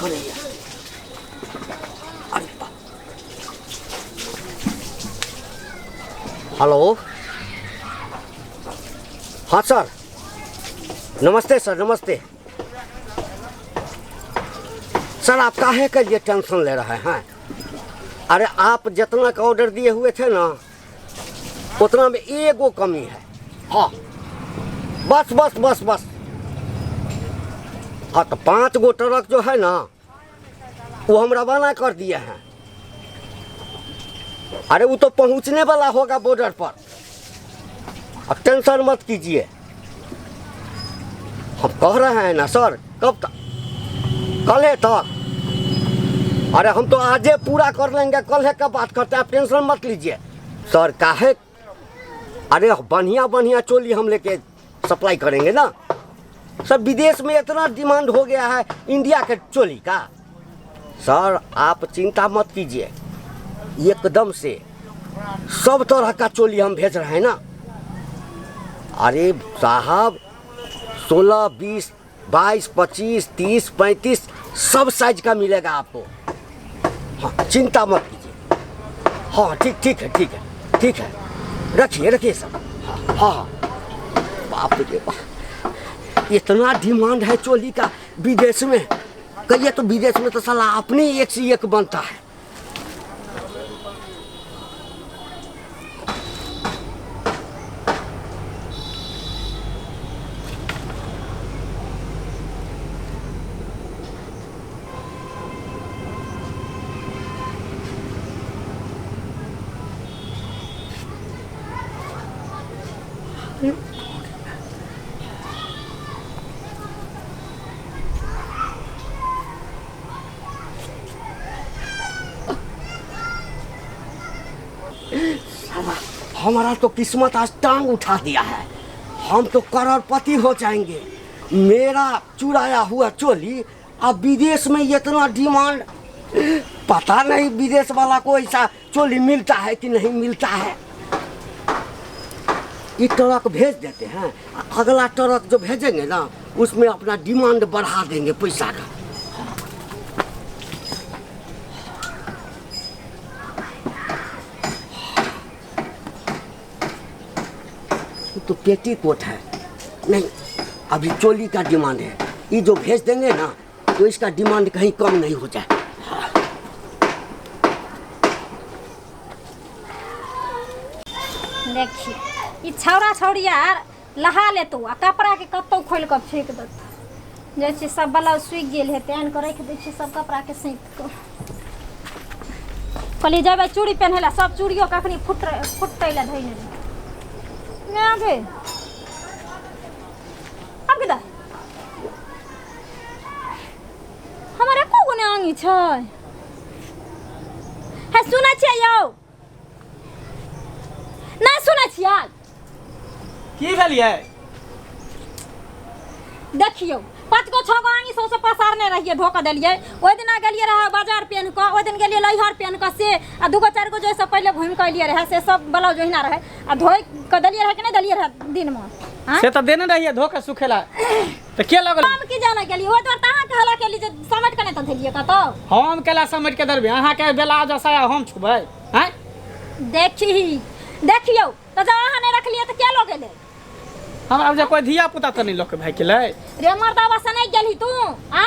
करे या अरे हेलो हाँ सर नमस्ते सर नमस्ते सर आप काहे के लिए टेंशन ले रहे हैं अरे आप जितना का ऑर्डर दिए हुए थे ना उतना में एगो कमी है हाँ बस बस बस बस हाँ तो 5 गो ट्रक जो है ना वो हम रवाना कर दिए हैं अरे वो तो पहुंचने वाला होगा बॉर्डर पर अब टेंशन मत कीजिए हम कह रहे हैं ना सर कब तक कल है तक अरे हम तो आजे पूरा कर लेंगे कल है का बात करते हैं आप टेंशन मत लीजिए सर काहे अरे बढ़िया बढ़िया चोली हम लेके सप्लाई करेंगे ना सर विदेश में इतना डिमांड हो गया है इंडिया के चोली का सर आप चिंता मत कीजिए एकदम से सब तरह का चोली हम भेज रहे हैं ना अरे साहब 16, 20, 22, 25, 30, 35 सब साइज का मिलेगा आपको हाँ चिंता मत कीजिए हाँ ठीक है रखिए सब हाँ हाँ बाप रे बाप इतना डिमांड है चोली का विदेश में कहिए तो विदेश में तो साला अपने एक से एक बनता है हमारा तो किस्मत आज टांग उठा दिया है हम तो करोड़पति हो जाएंगे मेरा चुराया हुआ चोली अब विदेश में इतना डिमांड पता नहीं विदेश वाला को ऐसा चोली मिलता है कि नहीं मिलता है ये ट्रक भेज देते हैं अगला ट्रक जो भेजेंगे ना उसमें अपना डिमांड बढ़ा देंगे पैसा का तो पेटी कोट है नहीं अभी चोली का डिमांड है ये जो भेज देंगे ना तो इसका डिमांड कहीं कम नहीं हो जाए देखिए ये छौरा छौरी यार लहा ले तो कपड़ा के कत्तो खोल कर फेंक देता जैसे सब ब्लाउज सूख गेल है तेन कर रख दै छी सब कपड़ा के सैंत को कहली जब चूड़ी पहनेला सब चूड़ियों कखनी फुटै ला धइने आगे अब किधर हमारे को गुने आंगी छै है सुनै छियै यौ नहीं सुनै छियै की भेलियै देखियो 5 गो 6 गो आंगी सौसे पसारने रहिए ढोक देलिए ओइ दिन गेलिए रहा बाजार पेन को ओइ दिन गेलिए लइहर पेन को से आ 2 गो 4 गो जैसे पहले घूम के लिए रहे से सब ब्लाउज ओहिना रहे आ धोई के देलिए रहे कि नहीं देलिए रहे दिन में हां से तो देने रहिए धोके सुखेला तो के लगल हम की जाने गेलिए ओइ तोर तहां कहला के लिए समेट के नहीं तो देलिए का तो हम केला समेट के दरबे अहाँ के बेला जसाया हम छुबै हैं देखियो तो जब अहाँ नहीं रखलिए तो क्या लोगे ले हमरा जे कोई धिया पुता तो नहीं लोके भाई के ले रे मर्दावा से नहीं गेली तू आ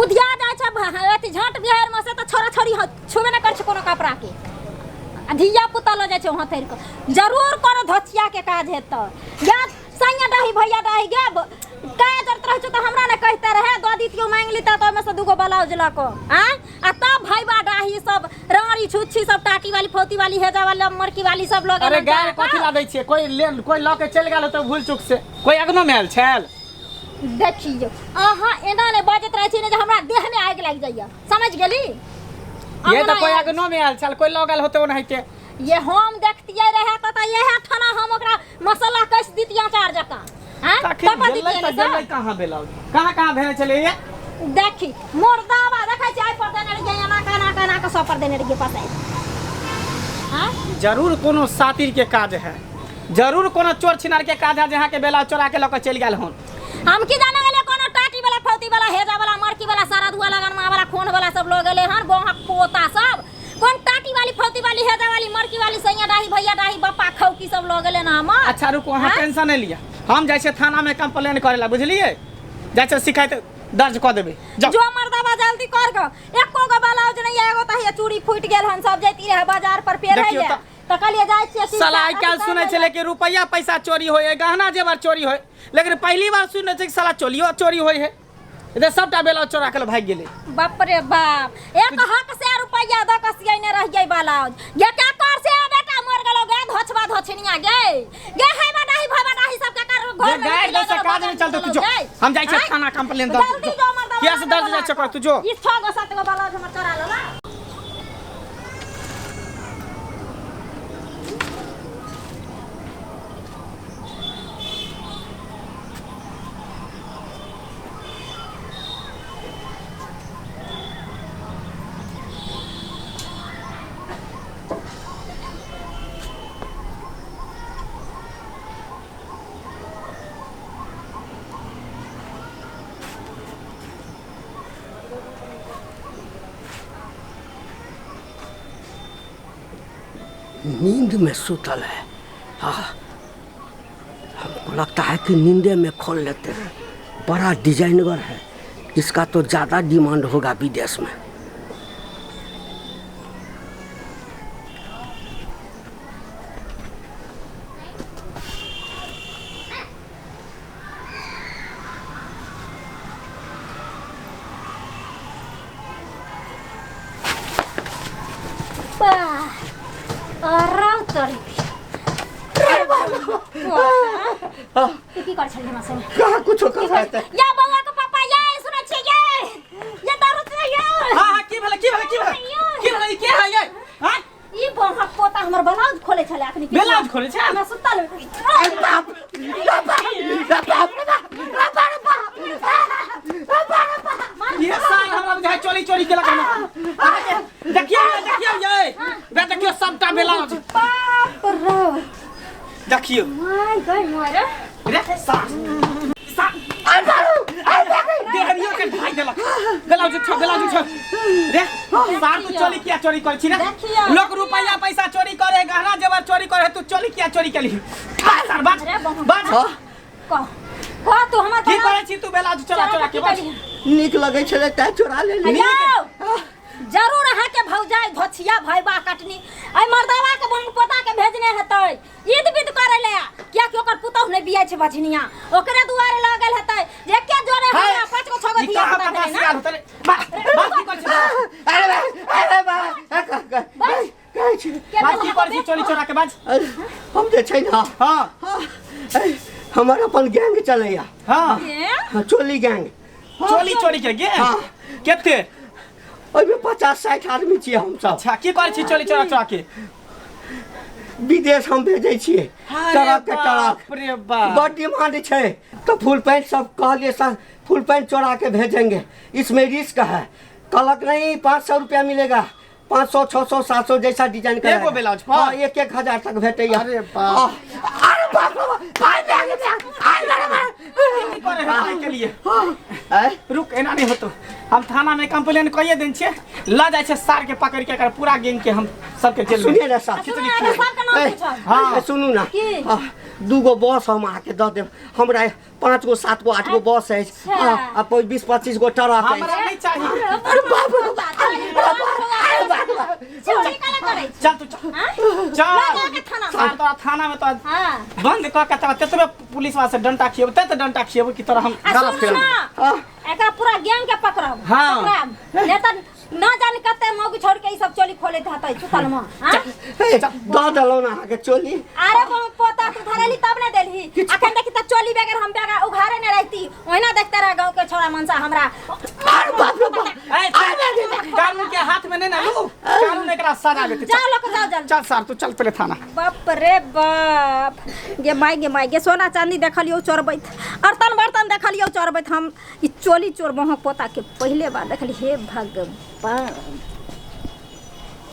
उधिया जाय छ अति झट बिहार में से तो छोरा छोरी छुबे न कर छ कोनो कपड़ा के आ धिया पुता ल जाय छ वहां थैर के जरूर करो धचिया के काज है तो या सैया डाही भैया डाही गे काय जरूरत रह छ तो हमरा ने कहते रहे दो दीतियो मांग ली त में से 2 गो ब्लाउज लको आ तब भाईबा डाही सब रानी छुच्छी सब टाटी वाली फोती वाली हेजा वाली मरकी वाली सब लोग अरे गाय कथि ला दै छियै कोई लके चल गेल तो भूल चुक से कोई अगनो में आयल छल देखियो अहाँ एना ने बाजत रह छी ने जे हमरा देह में आग लाग जाइया समझ गेली ये तो कोई अगनो में आयल छल कोई लगल होते ओन हइते ये हम देखतिए रहे त यह थाना हम ओकरा मसाला कस दितिया चार जका हां तब दितिए कहां बेलाउ कहां भेने चले ये देखी मुर्दावा देखै छै पर देने रहिए ना का सब पर देने रहिए पता है हां जरूर कोनो सातिर के काज है जरूर कोनो चोर छिनार के काज है जहां के बेला चोरा के लक चल गेल हन हम की जाने वाले कोनो टाटी वाला फौती वाला हेजा वाला मर मरकी वाला सारा दुआ लगन माँ वाला खून वाला सब लोग गए हन बोहक पोता सब कौन टाटी वाली फौती वाली हेदा वाली मरकी वाली सैया डाही भैया डाही बप्पा खौकी सब लोग गए ना हम। अच्छा रुको वहाँ टेंशन नहीं लिया, हम जैसे थाना में कंप्लेन करेला बुझलिए, जैसे शिकायत दर्ज कर देबे। जो मर्दाबा जल्दी कर गो एको गो ब्लाउज नहीं एगो तहिया चूड़ी फूट गेल हन सब जैती रहे बाजार पर पेरे ले त कहलिए जाय छियै साला आइ काल सुनै छले कि रुपया पैसा चोरी होय है, गहना जेवर चोरी होय, लेकिन पहली बार सुनै छै कि साला चोलियो चोरी होय है। इधर सबटा ब्लाउज चोरा के भाग गेले। बाप रे बाप एक हक से रुपया द कसियै ने रह गई ब्लाउज गे का कर से बेटा मर गेलो गे धोछबा धोछनिया गे है बडाही भबडाही सब के कर घर में गे से काज नहीं चलते तू जो हम जाय छै थाना कंप्लेन दर्ज जल्दी जो मर्दाबा केस दर्ज जाय छै कर तू जो ई 6 गो 7 गो ब्लाउज हमर चोरा लेला। नींद में सुतल है। हाँ हमको लगता है कि नींदे में खोल लेते हैं, बड़ा डिजाइनर है, इसका तो ज़्यादा डिमांड होगा विदेश में। की कर छली मसे कहाँ कुछ कर है या बउआ के पापा ये सुनै छै ये दारू छै ये। हां की भेलै की भेलै के है ये? हां ई बहक पोता हमर ब्लाउज खोले छले अखनी ब्लाउज खोले छै मैं सुतल बाप ये साल हमरा बुझाय चोरी चोरी केला कहना देखियो ये बे देखियो सबटा ब्लाउज बाप रे देखियो माय गॉड मोरे रे साल देहरियो के ढाई देलक ब्लाउज छ रे साल तू चोरी किया चोरी कर छी रे लोग रुपया पैसा चोरी करे गहना जेवर चोरी करे तू चोरी किया चोरी केली सर बात का तू हमर की करे छी तू ब्लाउज चोरा चोरा के बात नीक लगे छले त चोरा ले ली जरूर है के भौजाई धोछिया भैबा कटनी आई मर्दावा के बंग पोता के भेजने हेतै ईद बिद करे ले किया कि ओकर पुतौ नै बियाय छै बझनिया ओकरे दुआरे लागल हेतै जे के जोरे हमरा 5 गो 6 गो दिया पता करे ना बात की कर छी अरे बस कहै छी बात की कर छी चोरी चोरा के बाज हम जे छै ना हां हमर अपन गैंग चलैया। हां चोली गैंग चोरी चोरी के गे केते ओइमे 50-60 आदमी छियै हम सब। अच्छा की कर छी चोरी चोरा चोरा के विदेश हम भेजै छियै ट्रक के ट्रक रे बाप बड़ डिमांड छै तो फुल पैंट सब कहलिए सर फुल पैंट चोरा के भेजेंगे इसमें रिस्क है। कलक नहीं 500 रुपया मिलेगा 500 600 700 जैसा डिजाइन का एगो ब्लाउज पर हां 1-1000 तक भेटैया। अरे बाप अरे बाप भाई की करे है के लिए रुक एना नहीं होतो हम थाना में कंप्लेन करिए देन छे ला जाय छे सार के पकड़ के कर पूरा गैंग के हम सबके जेल में सुनिए ना साहब कितनी हां सुनू ना दूगो बस हम आके द देब हमरा 5 गो 7 गो 8 गो बस है आ 20-25 गो ट्रक है हमरा नहीं चाहिए। अरे बाप चोरी काला करे चल तू चल सार तो थाना में तो बंद क के ततबे पुलिस वाला से डंटा खिएब त डंटा खिएब की तरह हम गलत फेल एकरा पूरा गैंग के पकड़ब पकड़ब ले त ना जाने कते मौगी छोड़ के ई सब चोली खोले हतै सुतल में द दलो ना के चोली अरे पोता तू धरेली तब ने देलही अखन देखि त चोली बगैर हम बेगा उघारे ने रहती ओहिना देखते रह गांव के छोरा मनसा हमरा। अरे बाप रे बाप कानून के हाथ में नहीं ना लू कानून एकरा सजा देते जाओ लोग जाओ जल्दी चल सर तू चल पहले थाना। बाप रे बाप गे माई गे सोना चांदी देखलियो चोरबैत अर्तन बर्तन देखलियो चोरबैत हम ई चोली चोर बहक पोता के पहले बार देखली हे भगवान।